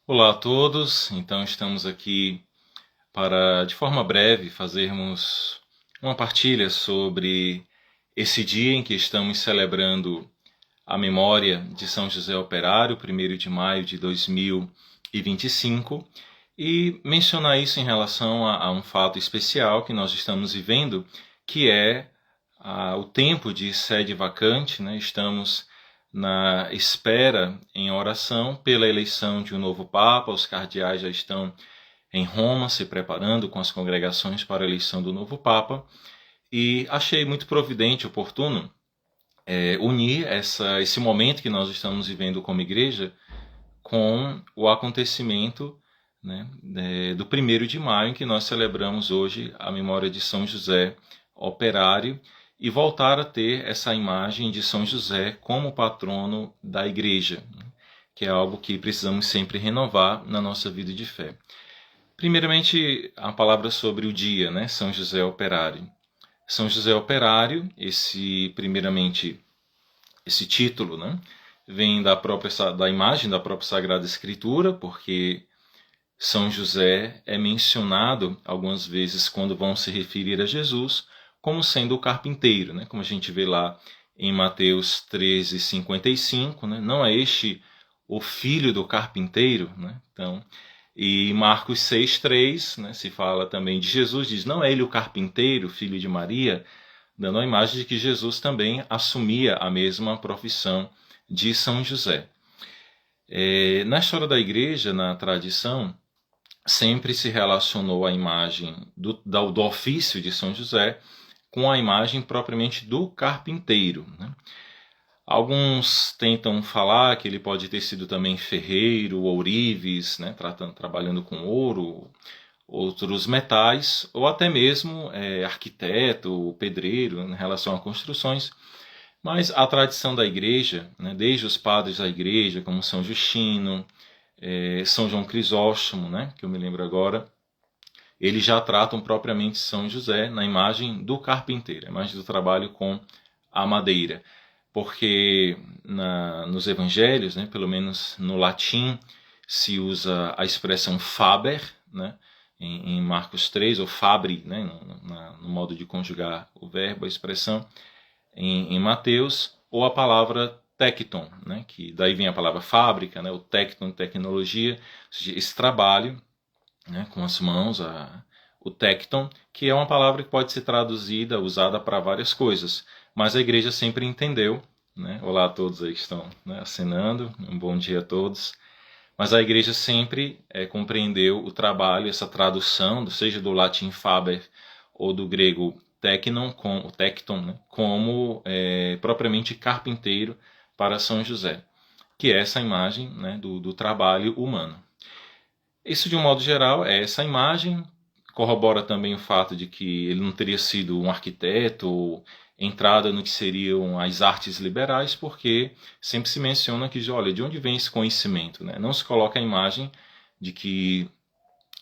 Olá a todos, então estamos aqui para, de forma breve, fazermos uma partilha sobre esse dia em que estamos celebrando a memória de São José Operário, 1º de maio de 2025, e mencionar isso em relação a um fato especial que nós estamos vivendo, que é o tempo de sede vacante, né? Estamos na espera em oração pela eleição de um novo Papa. Os cardeais já estão em Roma se preparando com as congregações para a eleição do novo Papa. E achei muito providente, oportuno, unir esse momento que nós estamos vivendo como igreja com o acontecimento, né, do 1º de maio, em que nós celebramos hoje a memória de São José Operário, e voltar a ter essa imagem de São José como patrono da igreja, né, que é algo que precisamos sempre renovar na nossa vida de fé. Primeiramente, a palavra sobre o dia, né, São José Operário. São José Operário, esse título, né, vem da imagem da própria Sagrada Escritura, porque São José é mencionado algumas vezes quando vão se referir a Jesus como sendo o carpinteiro, né? Como a gente vê lá em Mateus 13:55, né? Não é este o filho do carpinteiro, né? Então, e Marcos 6:3, né? Se fala também de Jesus, diz: não é ele o carpinteiro, filho de Maria, dando a imagem de que Jesus também assumia a mesma profissão de São José. Na história da igreja, na tradição, sempre se relacionou a imagem do ofício de São José com a imagem propriamente do carpinteiro, né? Alguns tentam falar que ele pode ter sido também ferreiro, ourives, né, trabalhando com ouro, outros metais, ou até mesmo arquiteto, pedreiro, em relação a construções. Mas a tradição da igreja, né, desde os padres da igreja, como São Justino, São João Crisóstomo, né, que eu me lembro agora, eles já tratam propriamente São José na imagem do carpinteiro, a imagem do trabalho com a madeira. Porque nos evangelhos, né, pelo menos no latim, se usa a expressão faber, né, em Marcos 3, ou fabri, né, no modo de conjugar o verbo, a expressão, em Mateus, ou a palavra tecton, né, que daí vem a palavra fábrica, né, o tecton, tecnologia, ou seja, esse trabalho, né, com as mãos, o tecton, que é uma palavra que pode ser traduzida, usada para várias coisas, mas a igreja sempre entendeu, né, olá a todos aí que estão, né, acenando, um bom dia a todos, mas a igreja sempre compreendeu o trabalho, essa tradução, seja do latim faber ou do grego tecton, né, como propriamente carpinteiro para São José, que é essa imagem, né, do trabalho humano. Isso, de um modo geral, é essa imagem. Corrobora também o fato de que ele não teria sido um arquiteto ou entrada no que seriam as artes liberais, porque sempre se menciona que, olha, de onde vem esse conhecimento, né? Não se coloca a imagem de que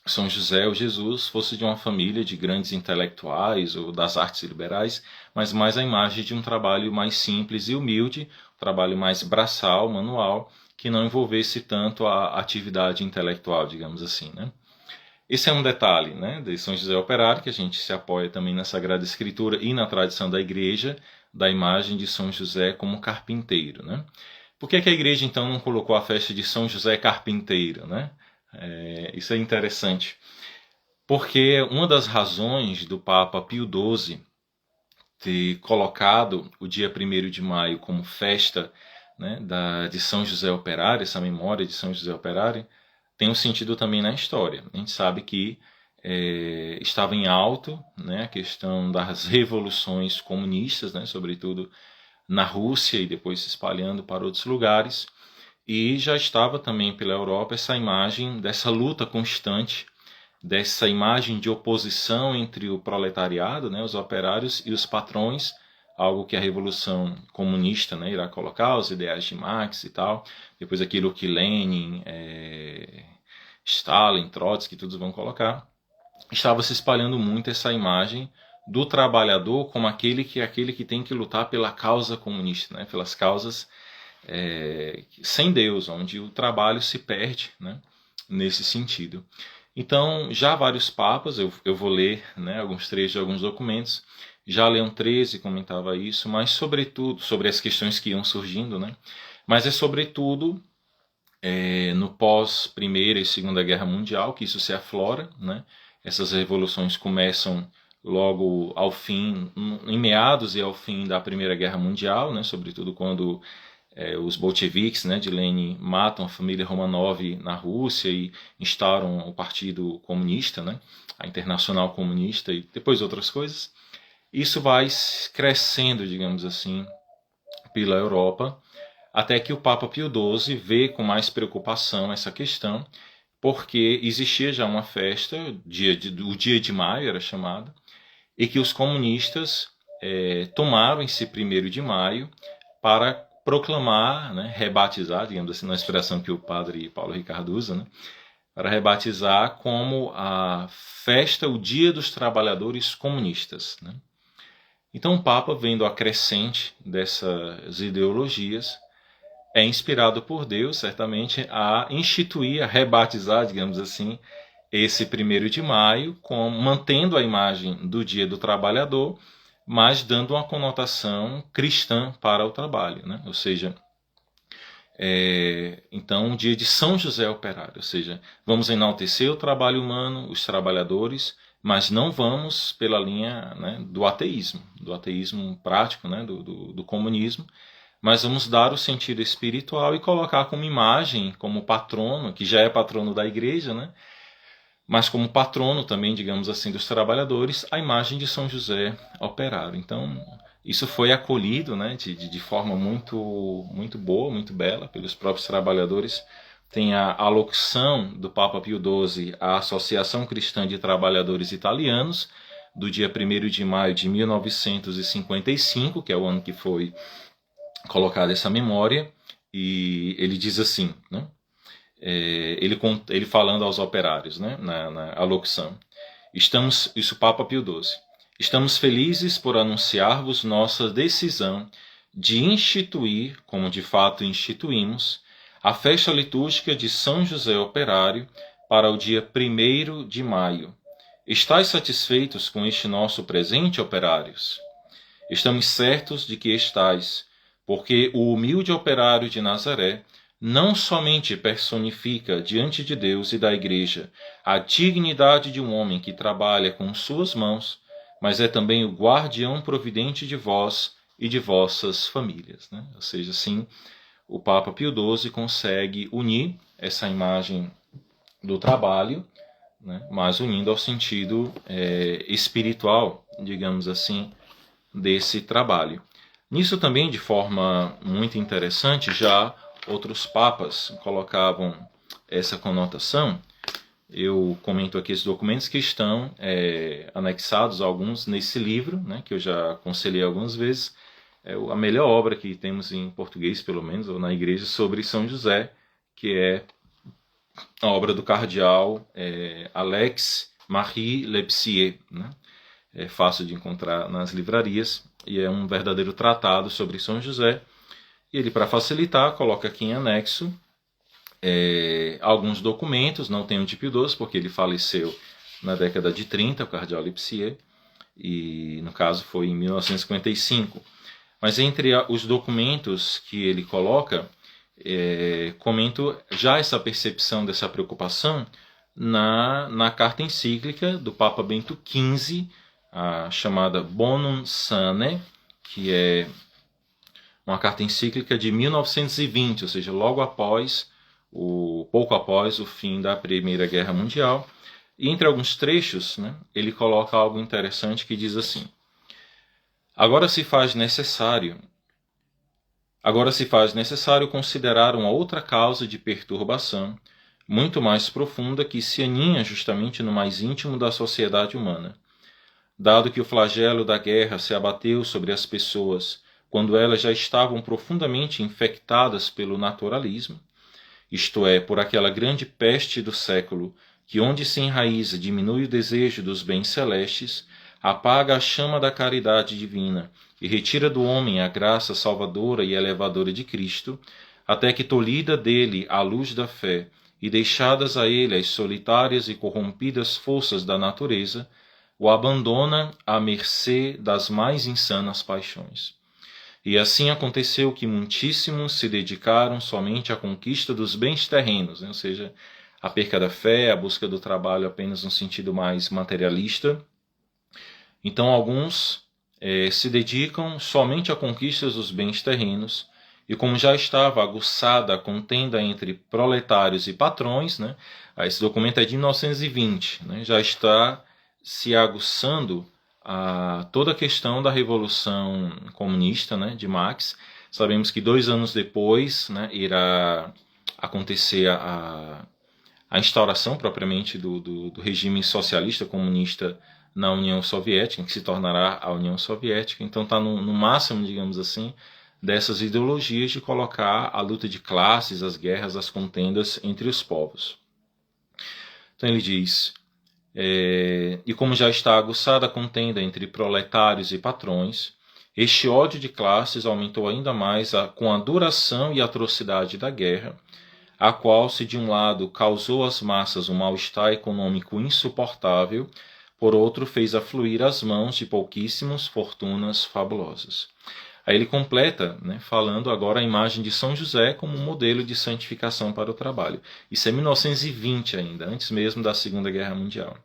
São José ou Jesus fosse de uma família de grandes intelectuais ou das artes liberais, mas mais a imagem de um trabalho mais simples e humilde, um trabalho mais braçal, manual, que não envolvesse tanto a atividade intelectual, digamos assim, né? Esse é um detalhe, né, de São José Operário, que a gente se apoia também na Sagrada Escritura e na tradição da igreja, da imagem de São José como carpinteiro, né? Por que a igreja então não colocou a festa de São José Carpinteiro, né? Isso é interessante, porque uma das razões do Papa Pio XII ter colocado o dia 1º de maio como festa, né, de São José Operário, essa memória de São José Operário, tem um sentido também na história. A gente sabe que estava em alto, né, a questão das revoluções comunistas, né, sobretudo na Rússia e depois se espalhando para outros lugares, e já estava também pela Europa essa imagem dessa luta constante, dessa imagem de oposição entre o proletariado, né, os operários e os patrões, algo que a Revolução Comunista, né, irá colocar, os ideais de Marx e tal, depois aquilo que Lenin, Stalin, Trotsky, todos vão colocar. Estava se espalhando muito essa imagem do trabalhador como aquele que tem que lutar pela causa comunista, né, pelas causas sem Deus, onde o trabalho se perde, né, nesse sentido. Então, já vários papas, eu vou ler, né, alguns trechos de alguns documentos. Já Leão XIII comentava isso, mas sobretudo sobre as questões que iam surgindo, né? Mas é sobretudo no pós-Primeira e Segunda Guerra Mundial que isso se aflora, né? Essas revoluções começam logo ao fim, em meados e ao fim da Primeira Guerra Mundial, né? Sobretudo quando os bolcheviques, né, de Lenin, matam a família Romanov na Rússia e instauram o Partido Comunista, né? A Internacional Comunista e depois outras coisas. Isso vai crescendo, digamos assim, pela Europa, até que o Papa Pio XII vê com mais preocupação essa questão, porque existia já uma festa, o dia de maio era chamado, e que os comunistas tomaram esse 1º de maio para proclamar, né, rebatizar, digamos assim, na expressão que o padre Paulo Ricardo usa, né, para rebatizar como a festa, o Dia dos Trabalhadores Comunistas, né? Então o Papa, vendo a crescente dessas ideologias, é inspirado por Deus, certamente, a instituir, a rebatizar, digamos assim, esse 1º de maio, mantendo a imagem do Dia do Trabalhador, mas dando uma conotação cristã para o trabalho, né? Ou seja, então o dia de São José Operário, ou seja, vamos enaltecer o trabalho humano, os trabalhadores, mas não vamos pela linha, né, do ateísmo prático, né, do comunismo, mas vamos dar o sentido espiritual e colocar como imagem, como patrono, que já é patrono da igreja, né, mas como patrono também, digamos assim, dos trabalhadores, a imagem de São José Operário. Então, isso foi acolhido, né, de forma muito, muito boa, muito bela pelos próprios trabalhadores. Tem a alocução do Papa Pio XII à Associação Cristã de Trabalhadores Italianos, do dia 1º de maio de 1955, que é o ano que foi colocada essa memória, e ele diz assim, né? Ele falando aos operários, né, na alocução: isso Papa Pio XII, estamos felizes por anunciar-vos nossa decisão de instituir, como de fato instituímos, a festa litúrgica de São José Operário para o dia 1º de maio. Estais satisfeitos com este nosso presente, operários? Estamos certos de que estais, porque o humilde operário de Nazaré não somente personifica diante de Deus e da Igreja a dignidade de um homem que trabalha com suas mãos, mas é também o guardião providente de vós e de vossas famílias, né? Ou seja, assim, o Papa Pio XII consegue unir essa imagem do trabalho, né, mas unindo ao sentido espiritual, digamos assim, desse trabalho. Nisso também, de forma muito interessante, já outros papas colocavam essa conotação. Eu comento aqui esses documentos que estão anexados, alguns, nesse livro, né, que eu já aconselhei algumas vezes. É a melhor obra que temos em português, pelo menos, ou na igreja, sobre São José, que é a obra do cardeal Alex Marie Lepsier, né? É fácil de encontrar nas livrarias, e é um verdadeiro tratado sobre São José. E ele, para facilitar, coloca aqui em anexo alguns documentos, não tem o de Pio XII, porque ele faleceu na década de 30, o cardeal Lepsier, e no caso foi em 1955. Mas entre os documentos que ele coloca, comento já essa percepção dessa preocupação na carta encíclica do Papa Bento XV, a chamada Bonum Sane, que é uma carta encíclica de 1920, ou seja, pouco após o fim da Primeira Guerra Mundial. E entre alguns trechos, né, ele coloca algo interessante que diz assim: Agora se faz necessário considerar uma outra causa de perturbação, muito mais profunda, que se aninha justamente no mais íntimo da sociedade humana. Dado que o flagelo da guerra se abateu sobre as pessoas quando elas já estavam profundamente infectadas pelo naturalismo, isto é, por aquela grande peste do século, que onde se enraiza diminui o desejo dos bens celestes, apaga a chama da caridade divina e retira do homem a graça salvadora e elevadora de Cristo, até que, tolhida dele a luz da fé e deixadas a ele as solitárias e corrompidas forças da natureza, o abandona à mercê das mais insanas paixões. E assim aconteceu que muitíssimos se dedicaram somente à conquista dos bens terrenos, ou seja, a perca da fé, a busca do trabalho apenas no sentido mais materialista. Então alguns se dedicam somente à conquista dos bens terrenos, e como já estava aguçada a contenda entre proletários e patrões, né, esse documento é de 1920, né, já está se aguçando toda a questão da Revolução Comunista, né, de Marx. Sabemos que 2 anos depois, né, irá acontecer a instauração propriamente do regime socialista comunista na União Soviética, que se tornará a União Soviética. Então está no máximo, digamos assim, dessas ideologias de colocar a luta de classes, as guerras, as contendas entre os povos. Então ele diz: e como já está aguçada a contenda entre proletários e patrões, este ódio de classes aumentou ainda mais com a duração e atrocidade da guerra, a qual, se de um lado causou às massas um mal-estar econômico insuportável, por outro fez afluir as mãos de pouquíssimos fortunas fabulosas. Aí ele completa, né, falando agora a imagem de São José como modelo de santificação para o trabalho. Isso é 1920 ainda, antes mesmo da Segunda Guerra Mundial.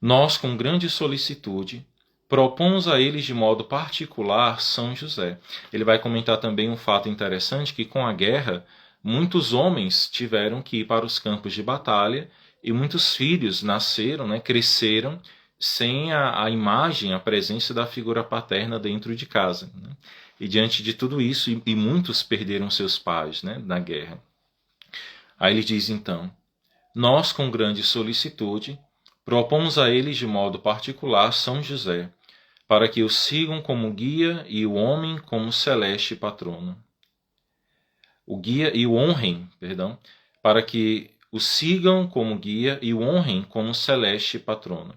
Nós, com grande solicitude, propomos a eles de modo particular São José. Ele vai comentar também um fato interessante, que com a guerra, muitos homens tiveram que ir para os campos de batalha e muitos filhos nasceram, né, cresceram sem a imagem, a presença da figura paterna dentro de casa, né? E diante de tudo isso, e muitos perderam seus pais, né, na guerra. Aí ele diz então: nós, com grande solicitude, propomos a eles de modo particular São José, para que o sigam como guia e o homem como celeste patrono. O guia e o honrem, para que o sigam como guia e o honrem como celeste patrono.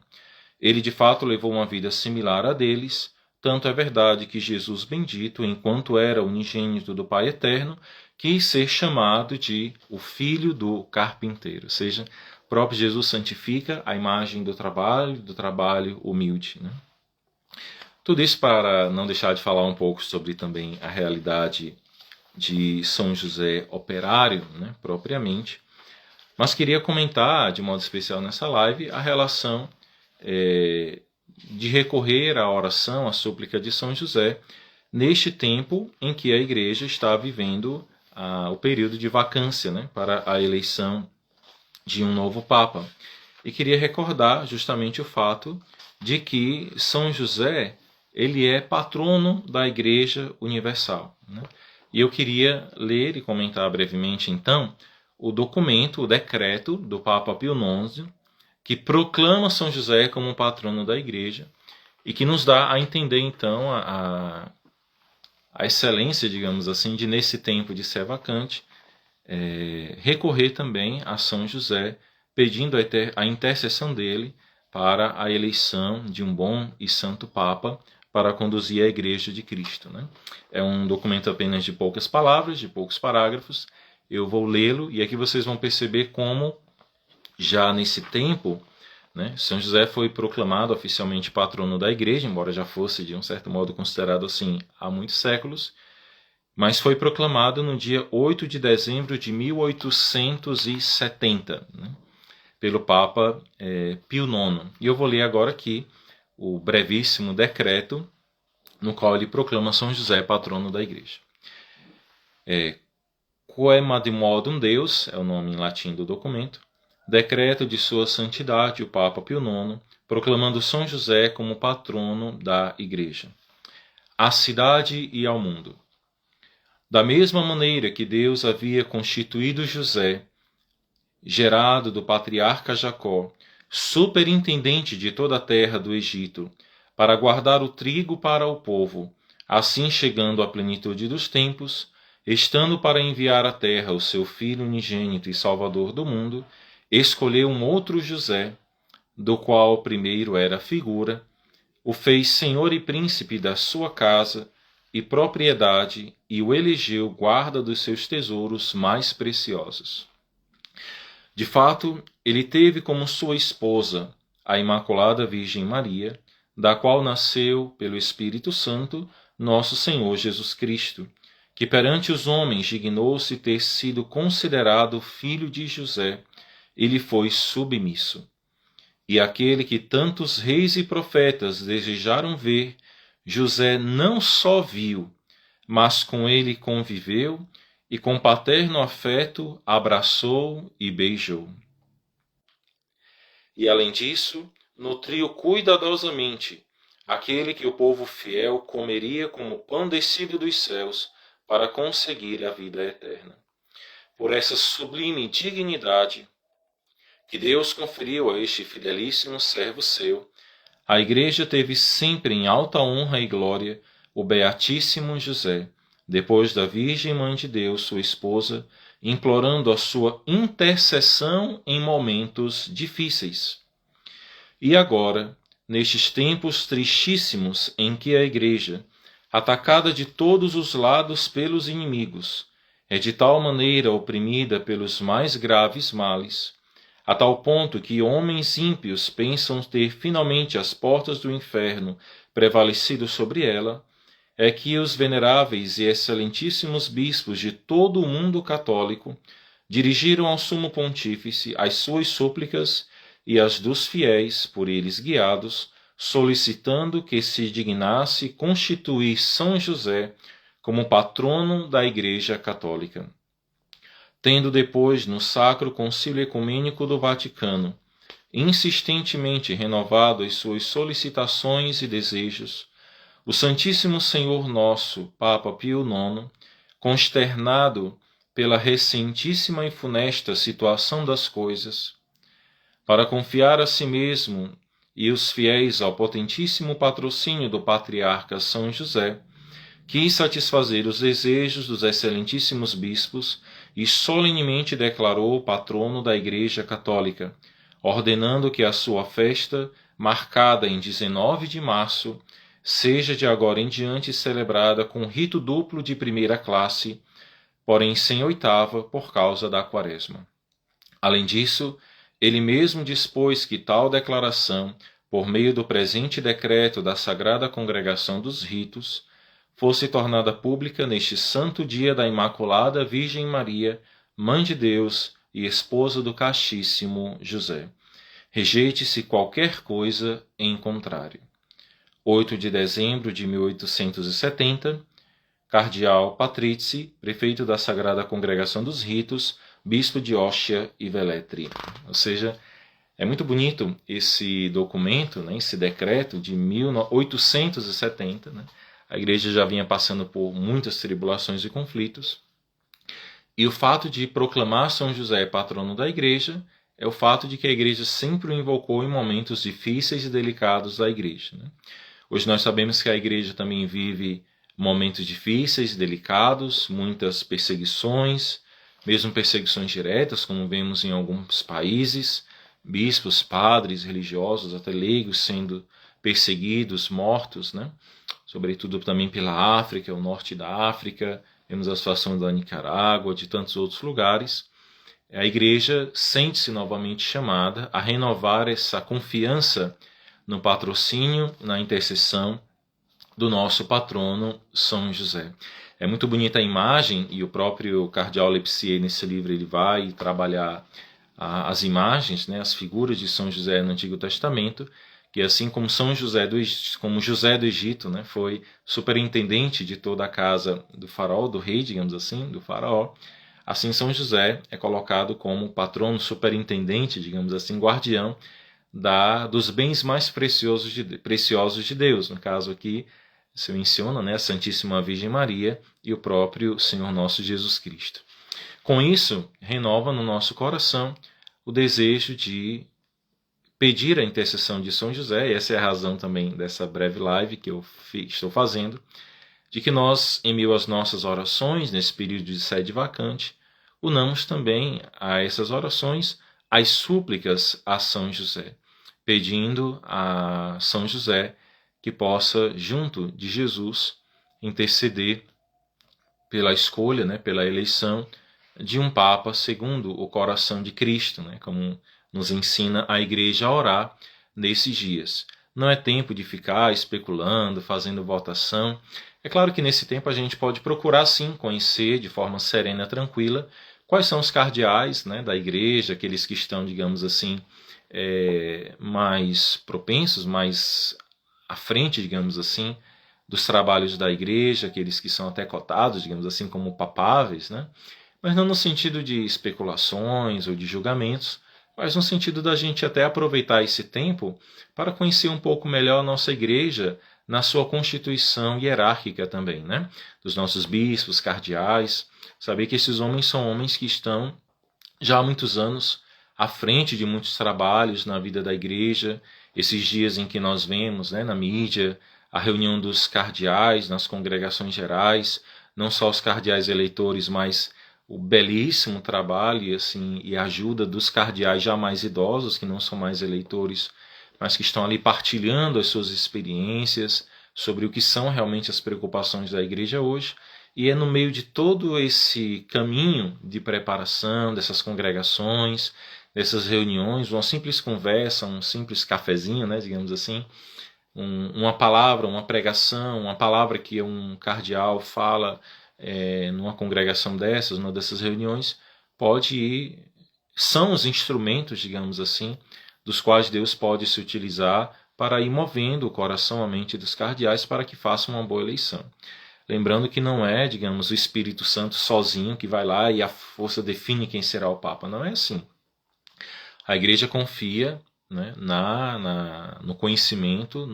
Ele de fato levou uma vida similar à deles, tanto é verdade que Jesus bendito, enquanto era unigênito do Pai Eterno, quis ser chamado de o Filho do Carpinteiro. Ou seja, o próprio Jesus santifica a imagem do trabalho humilde, né? Tudo isso para não deixar de falar um pouco sobre também a realidade de São José operário, né, propriamente. Mas queria comentar, de modo especial nessa live, a relação de recorrer à oração, à súplica de São José, neste tempo em que a Igreja está vivendo o período de vacância, né, para a eleição de um novo Papa. E queria recordar justamente o fato de que São José ele é patrono da Igreja Universal, né? E eu queria ler e comentar brevemente, então, o documento, o decreto do Papa Pio IX, que proclama São José como patrono da Igreja e que nos dá a entender, então, a excelência, digamos assim, de, nesse tempo de ser vacante, recorrer também a São José, pedindo a intercessão dele para a eleição de um bom e santo Papa para conduzir a Igreja de Cristo, né? É um documento apenas de poucas palavras, de poucos parágrafos. Eu vou lê-lo e aqui vocês vão perceber como, já nesse tempo, né, São José foi proclamado oficialmente patrono da Igreja, embora já fosse, de um certo modo, considerado assim há muitos séculos, mas foi proclamado no dia 8 de dezembro de 1870, né, pelo Papa Pio IX. E eu vou ler agora aqui o brevíssimo decreto no qual ele proclama São José patrono da Igreja. Quemadmodum Deus, é o nome em latim do documento, decreto de sua santidade o Papa Pio IX, proclamando São José como patrono da Igreja, à cidade e ao mundo. Da mesma maneira que Deus havia constituído José, gerado do patriarca Jacó, superintendente de toda a terra do Egito, para guardar o trigo para o povo, assim chegando à plenitude dos tempos, estando para enviar à terra o seu Filho unigênito e Salvador do mundo, escolheu um outro José, do qual o primeiro era a figura, o fez senhor e príncipe da sua casa e propriedade, e o elegeu guarda dos seus tesouros mais preciosos. De fato, ele teve como sua esposa a Imaculada Virgem Maria, da qual nasceu, pelo Espírito Santo, nosso Senhor Jesus Cristo, que perante os homens dignou-se ter sido considerado filho de José, e lhe foi submisso. E aquele que tantos reis e profetas desejaram ver, José não só viu, mas com ele conviveu, e com paterno afeto abraçou e beijou. E além disso, nutriu cuidadosamente aquele que o povo fiel comeria como pão descido dos céus para conseguir a vida eterna. Por essa sublime dignidade que Deus conferiu a este fidelíssimo servo seu, a Igreja teve sempre em alta honra e glória o Beatíssimo José, depois da Virgem Mãe de Deus, sua esposa, implorando a sua intercessão em momentos difíceis. E agora, nestes tempos tristíssimos em que a Igreja, atacada de todos os lados pelos inimigos, é de tal maneira oprimida pelos mais graves males, a tal ponto que homens ímpios pensam ter finalmente as portas do inferno prevalecido sobre ela, é que os veneráveis e excelentíssimos bispos de todo o mundo católico dirigiram ao Sumo Pontífice as suas súplicas e as dos fiéis, por eles guiados, solicitando que se dignasse constituir São José como patrono da Igreja Católica. Tendo depois, no Sacro Concílio Ecumênico do Vaticano, insistentemente renovado as suas solicitações e desejos, o Santíssimo Senhor nosso, Papa Pio IX, consternado pela recentíssima e funesta situação das coisas, para confiar a si mesmo e os fiéis ao potentíssimo patrocínio do Patriarca São José, quis satisfazer os desejos dos excelentíssimos bispos e solenemente declarou o patrono da Igreja Católica, ordenando que a sua festa, marcada em 19 de março, seja de agora em diante celebrada com rito duplo de primeira classe, porém sem oitava por causa da Quaresma. Além disso, ele mesmo dispôs que tal declaração, por meio do presente decreto da Sagrada Congregação dos Ritos, fosse tornada pública neste santo dia da Imaculada Virgem Maria, Mãe de Deus e esposa do Castíssimo José. Rejeite-se qualquer coisa em contrário. 8 de dezembro de 1870, Cardeal Patrizzi, prefeito da Sagrada Congregação dos Ritos, bispo de Ostia e Velletri. Ou seja, é muito bonito esse documento, né, esse decreto de 1870. Né? A Igreja já vinha passando por muitas tribulações e conflitos. E o fato de proclamar São José patrono da Igreja é o fato de que a Igreja sempre o invocou em momentos difíceis e delicados da Igreja. Né? Hoje nós sabemos que a Igreja também vive momentos difíceis, delicados, muitas perseguições, mesmo perseguições diretas, como vemos em alguns países, bispos, padres, religiosos, até leigos sendo perseguidos, mortos, né? Sobretudo também pela África, o norte da África, vemos a situação da Nicarágua, de tantos outros lugares. A Igreja sente-se novamente chamada a renovar essa confiança no patrocínio, na intercessão do nosso patrono São José. É muito bonita a imagem, e o próprio Cardeal Lepsier, nesse livro, ele vai trabalhar as imagens, né, as figuras de São José no Antigo Testamento, que assim como José do Egito, né, foi superintendente de toda a casa do faraó, do rei, digamos assim, do faraó, assim São José é colocado como patrono, superintendente, digamos assim, guardião dos bens mais preciosos de Deus. No caso aqui, se menciona, né, a Santíssima Virgem Maria e o próprio Senhor nosso Jesus Cristo. Com isso, renova no nosso coração o desejo de pedir a intercessão de São José, e essa é a razão também dessa breve live que eu estou fazendo, de que nós, em meio às nossas orações, nesse período de sede vacante, unamos também a essas orações as súplicas a São José, pedindo a São José que possa, junto de Jesus, interceder pela escolha, né, pela eleição de um Papa segundo o coração de Cristo, né? Como nos ensina a Igreja a orar nesses dias. Não é tempo de ficar especulando, fazendo votação. É claro que nesse tempo a gente pode procurar sim conhecer de forma serena, tranquila, quais são os cardeais, né, da Igreja, aqueles que estão, digamos assim, mais propensos, mais à frente, digamos assim, dos trabalhos da Igreja, aqueles que são até cotados, digamos assim, como papáveis, né? Mas não no sentido de especulações ou de julgamentos, mas no sentido da gente até aproveitar esse tempo para conhecer um pouco melhor a nossa Igreja na sua constituição hierárquica também, né? Dos nossos bispos, cardeais, saber que esses homens são homens que estão já há muitos anos à frente de muitos trabalhos na vida da Igreja, esses dias em que nós vemos, né, na mídia, a reunião dos cardeais nas congregações gerais, não só os cardeais eleitores, mas o belíssimo trabalho e, assim, e ajuda dos cardeais já mais idosos, que não são mais eleitores, mas que estão ali partilhando as suas experiências sobre o que são realmente as preocupações da Igreja hoje. E é no meio de todo esse caminho de preparação dessas congregações, dessas reuniões, uma simples conversa, um simples cafezinho, né, digamos assim, uma palavra, uma pregação, uma palavra que um cardeal fala numa congregação dessas, numa dessas reuniões, pode ir, são os instrumentos, digamos assim, dos quais Deus pode se utilizar para ir movendo o coração, a mente dos cardeais para que façam uma boa eleição. Lembrando que não é, digamos, o Espírito Santo sozinho que vai lá e a força define quem será o Papa. Não é assim. A Igreja confia, né, no conhecimento,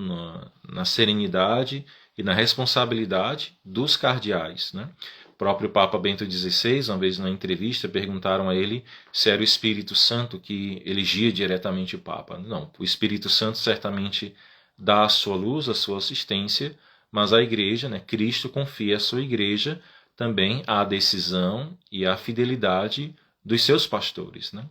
na serenidade e na responsabilidade dos cardeais. Né? O próprio Papa Bento XVI, uma vez na entrevista, perguntaram a ele se era o Espírito Santo que elegia diretamente o Papa. Não, o Espírito Santo certamente dá a sua luz, a sua assistência, mas a Igreja, né, Cristo confia à sua Igreja também a decisão e a fidelidade dos seus pastores. Né?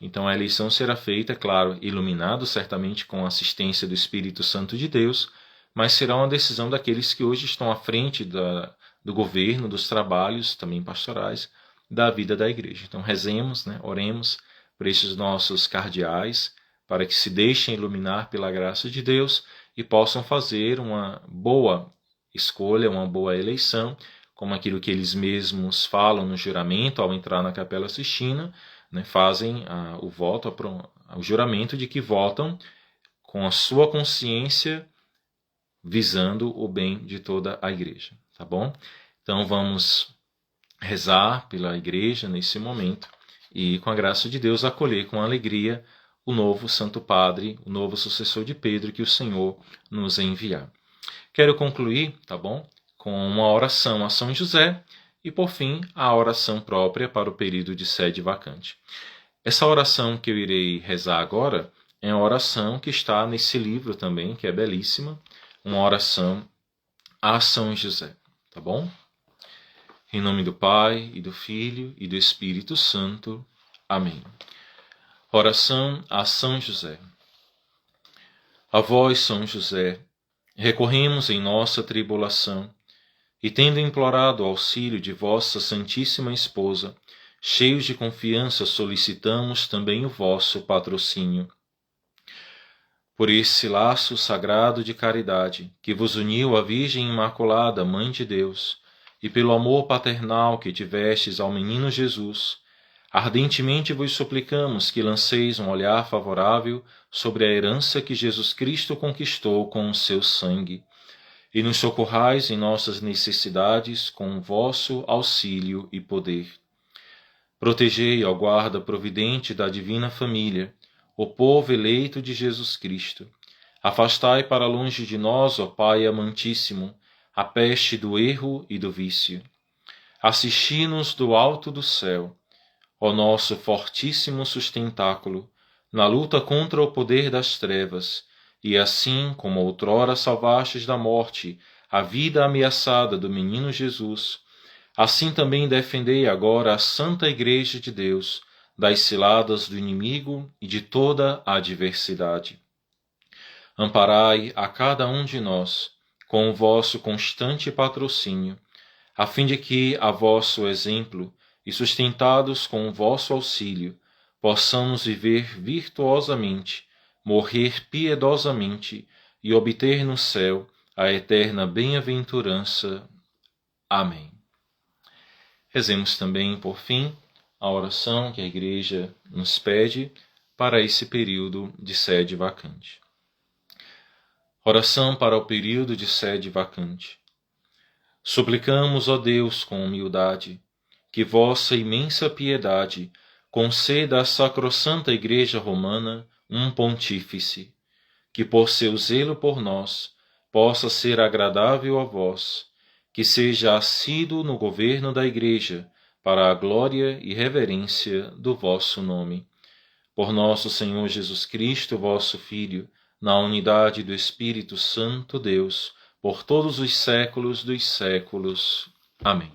Então a eleição será feita, claro, iluminado certamente com a assistência do Espírito Santo de Deus, mas será uma decisão daqueles que hoje estão à frente do governo, dos trabalhos também pastorais, da vida da Igreja. Então rezemos, né, oremos por esses nossos cardeais, para que se deixem iluminar pela graça de Deus e possam fazer uma boa escolha, uma boa eleição, como aquilo que eles mesmos falam no juramento ao entrar na Capela Sistina, né, fazem o voto, o juramento de que votam com a sua consciência visando o bem de toda a Igreja, tá bom? Então vamos rezar pela Igreja nesse momento e, com a graça de Deus, acolher com alegria o novo Santo Padre, o novo sucessor de Pedro que o Senhor nos enviar. Quero concluir, tá bom? Com uma oração a São José e, por fim, a oração própria para o período de sede vacante. Essa oração que eu irei rezar agora é uma oração que está nesse livro também, que é belíssima, uma oração a São José, tá bom? Em nome do Pai, e do Filho, e do Espírito Santo. Amém. Oração a São José. A vós, São José, recorremos em nossa tribulação, e tendo implorado o auxílio de vossa Santíssima Esposa, cheios de confiança solicitamos também o vosso patrocínio. Por esse laço sagrado de caridade, que vos uniu à Virgem Imaculada, Mãe de Deus, e pelo amor paternal que tivestes ao menino Jesus, ardentemente vos suplicamos que lanceis um olhar favorável sobre a herança que Jesus Cristo conquistou com o seu sangue, e nos socorrais em nossas necessidades com o vosso auxílio e poder. Protegei, ó guarda providente da divina família, o povo eleito de Jesus Cristo. Afastai para longe de nós, ó Pai amantíssimo, a peste do erro e do vício. Assisti-nos do alto do céu, ó nosso fortíssimo sustentáculo, na luta contra o poder das trevas, e assim como outrora salvastes da morte a vida ameaçada do menino Jesus, assim também defendei agora a Santa Igreja de Deus das ciladas do inimigo e de toda a adversidade. Amparai a cada um de nós com o vosso constante patrocínio, a fim de que, a vosso exemplo e sustentados com o vosso auxílio, possamos viver virtuosamente, morrer piedosamente e obter no céu a eterna bem-aventurança. Amém. Rezemos também, por fim, a oração que a Igreja nos pede para esse período de sede vacante. Oração para o período de sede vacante. Suplicamos, ó Deus, com humildade, que vossa imensa piedade conceda à Sacrossanta Igreja Romana um pontífice, que por seu zelo por nós possa ser agradável a vós, que seja assíduo no governo da Igreja, para a glória e reverência do vosso nome. Por nosso Senhor Jesus Cristo, vosso Filho, na unidade do Espírito Santo, Deus, por todos os séculos dos séculos. Amém.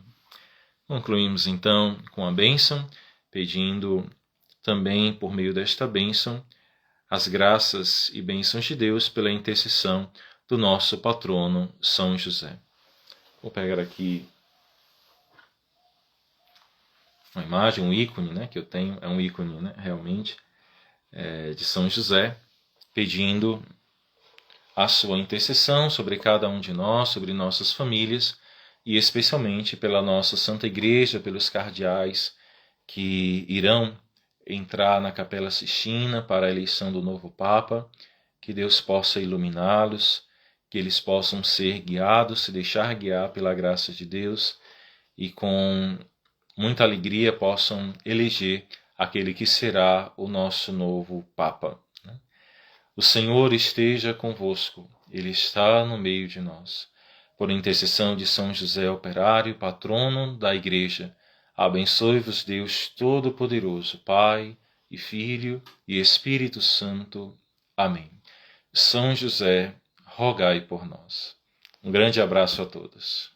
Concluímos então com a bênção, pedindo também por meio desta bênção as graças e bênçãos de Deus pela intercessão do nosso patrono São José. Vou pegar aqui uma imagem, um ícone, né, que eu tenho, é um ícone, né, realmente, de São José, pedindo a sua intercessão sobre cada um de nós, sobre nossas famílias, e especialmente pela nossa Santa Igreja, pelos cardeais que irão entrar na Capela Sistina para a eleição do novo Papa, que Deus possa iluminá-los, que eles possam ser guiados, se deixar guiar pela graça de Deus e com muita alegria possam eleger aquele que será o nosso novo Papa. O Senhor esteja convosco, Ele está no meio de nós. Por intercessão de São José Operário, patrono da Igreja, abençoe-vos Deus Todo-Poderoso, Pai e Filho e Espírito Santo. Amém. São José, rogai por nós. Um grande abraço a todos.